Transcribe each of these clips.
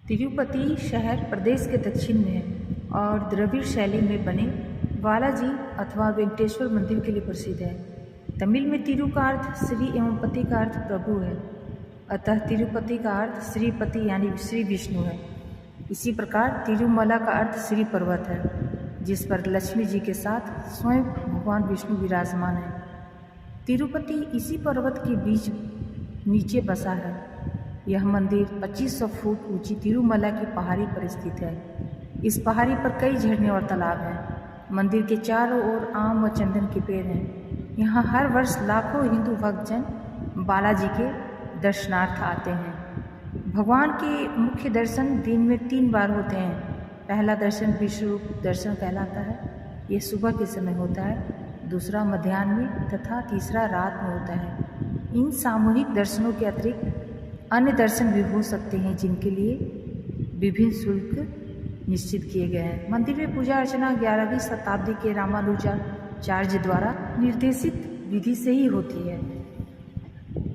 तिरुपति शहर प्रदेश के दक्षिण में है और द्रविड़ शैली में बने बालाजी अथवा वेंकटेश्वर मंदिर के लिए प्रसिद्ध है। तमिल में तिरु का अर्थ श्री एवं पति का अर्थ प्रभु है, अतः तिरुपति का अर्थ श्रीपति यानी श्री विष्णु है। इसी प्रकार तिरुमला का अर्थ श्री पर्वत है, जिस पर लक्ष्मी जी के साथ स्वयं भगवान विष्णु विराजमान है। तिरुपति इसी पर्वत के बीच नीचे बसा है। यह मंदिर 2500 फुट ऊंची तिरुमला की पहाड़ी पर स्थित है। इस पहाड़ी पर कई झरने और तालाब हैं। मंदिर के चारों ओर आम व चंदन के पेड़ हैं। यहाँ हर वर्ष लाखों हिंदू भक्तजन बालाजी के दर्शनार्थ आते हैं। भगवान के मुख्य दर्शन दिन में 3 बार होते हैं। पहला दर्शन विश्व रूप दर्शन कहलाता है। यह सुबह के समय होता है, दूसरा मध्याह्न में तथा तीसरा रात में होता है। इन सामूहिक दर्शनों के अतिरिक्त अन्य दर्शन भी हो सकते हैं, जिनके लिए विभिन्न शुल्क निश्चित किए गए हैं। मंदिर में पूजा अर्चना 11वीं शताब्दी के रामानुजाचार्य द्वारा निर्देशित विधि से ही होती है।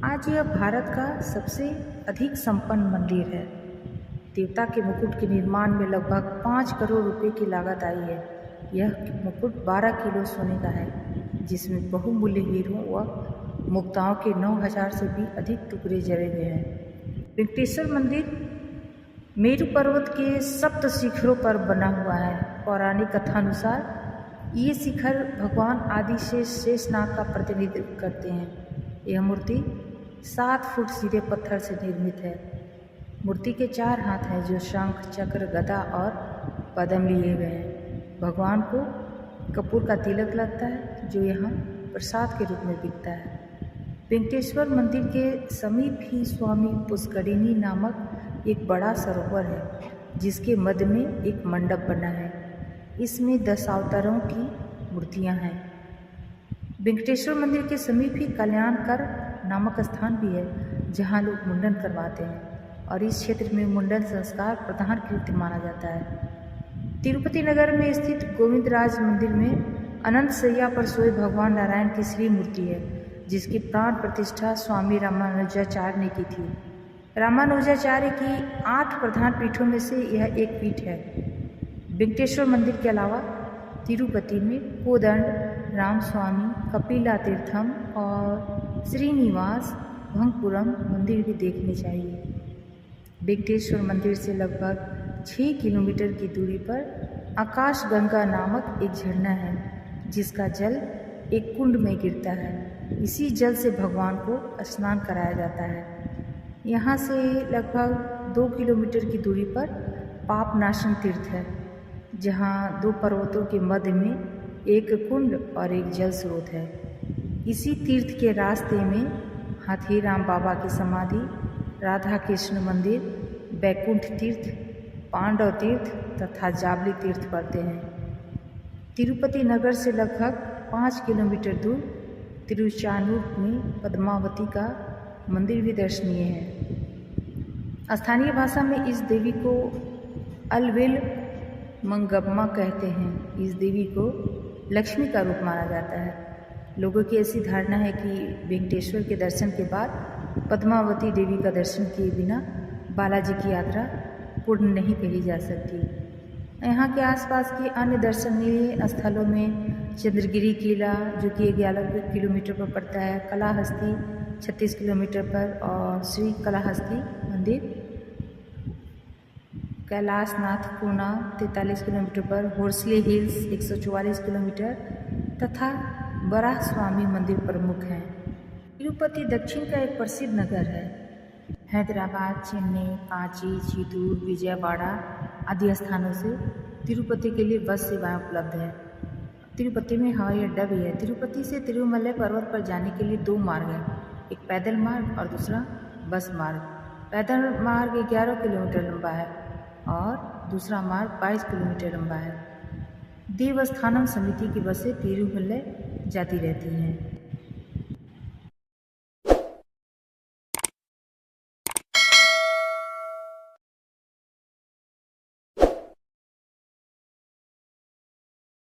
आज यह भारत का सबसे अधिक संपन्न मंदिर है। देवता के मुकुट के निर्माण में लगभग 5 करोड़ रुपए की लागत आई है। यह मुकुट 12 किलो सोने का है, जिसमें बहुमूल्य हीरों व मुक्ताओं के 9000 से भी अधिक टुकड़े जड़े हुए हैं। वेंकटेश्वर मंदिर मेरु पर्वत के 7 शिखरों पर बना हुआ है। पौराणिक कथानुसार ये शिखर भगवान आदिशेष शेषनाग का प्रतिनिधित्व करते हैं। यह मूर्ति 7 फुट सीधे पत्थर से निर्मित है। मूर्ति के 4 हाथ हैं, जो शंख, चक्र, गदा और पद्म लिए गए हैं। भगवान को कपूर का तिलक लगता है, जो यहाँ प्रसाद के रूप में बिकता है। वेंकटेश्वर मंदिर के समीप ही स्वामी पुष्करिणी नामक एक बड़ा सरोवर है, जिसके मध्य में एक मंडप बना है। इसमें 10 अवतारों की मूर्तियां हैं। वेंकटेश्वर मंदिर के समीप ही कल्याणकर नामक स्थान भी है, जहां लोग मुंडन करवाते हैं और इस क्षेत्र में मुंडन संस्कार प्रधान कृत्य माना जाता है। तिरुपति नगर में स्थित गोविंदराज मंदिर में अनंत शैया पर सोए भगवान नारायण की श्री मूर्ति है, जिसकी प्राण प्रतिष्ठा स्वामी रामानुजाचार्य ने की थी। रामानुजाचार्य की 8 प्रधान पीठों में से यह एक पीठ है। वेंकटेश्वर मंदिर के अलावा तिरुपति में कोदंड, रामस्वामी, कपिला तीर्थम और श्रीनिवास भंगपुरम मंदिर भी देखने चाहिए। वेंकटेश्वर मंदिर से लगभग 6 किलोमीटर की दूरी पर आकाश गंगा नामक एक झरना है, जिसका जल एक कुंड में गिरता है। इसी जल से भगवान को स्नान कराया जाता है। यहाँ से लगभग 2 किलोमीटर की दूरी पर पापनाशन तीर्थ है, जहाँ 2 पर्वतों के मध्य में एक कुंड और एक जल स्रोत है। इसी तीर्थ के रास्ते में हाथीराम बाबा की समाधि, राधा कृष्ण मंदिर, बैकुंठ तीर्थ, पांडव तीर्थ तथा जाबली तीर्थ पड़ते हैं। तिरुपति नगर से लगभग 5 किलोमीटर दूर तिरुचानूर में पद्मावती का मंदिर भी दर्शनीय है। स्थानीय भाषा में इस देवी को अलवेल मंगम्मा कहते हैं। इस देवी को लक्ष्मी का रूप माना जाता है। लोगों की ऐसी धारणा है कि वेंकटेश्वर के दर्शन के बाद पद्मावती देवी का दर्शन किए बिना बालाजी की यात्रा पूर्ण नहीं कही जा सकती। यहाँ के आसपास के अन्य दर्शनीय स्थलों में चंद्रगिरी किला, जो कि 11 किलोमीटर पर पड़ता है, कलाहस्ती 36 किलोमीटर पर और श्री कलाहस्ती मंदिर, कैलाशनाथ पूना 43 किलोमीटर पर, होर्सले हिल्स 144 किलोमीटर तथा बराह स्वामी मंदिर प्रमुख हैं। तिरुपति दक्षिण का एक प्रसिद्ध नगर है। हैदराबाद, चेन्नई, कांची, चित्तूर, विजयवाड़ा आदि स्थानों से तिरुपति के लिए बस सेवाएं उपलब्ध है। तिरुपति में हवाई अड्डा भी है। तिरुपति से तिरुमलई पर्वत पर जाने के लिए 2 मार्ग हैं, एक पैदल मार्ग और दूसरा बस मार्ग। पैदल मार्ग 11 किलोमीटर लंबा है और दूसरा मार्ग 22 किलोमीटर लंबा है। देवस्थानम समिति की बसें तिरुमलई जाती रहती हैं।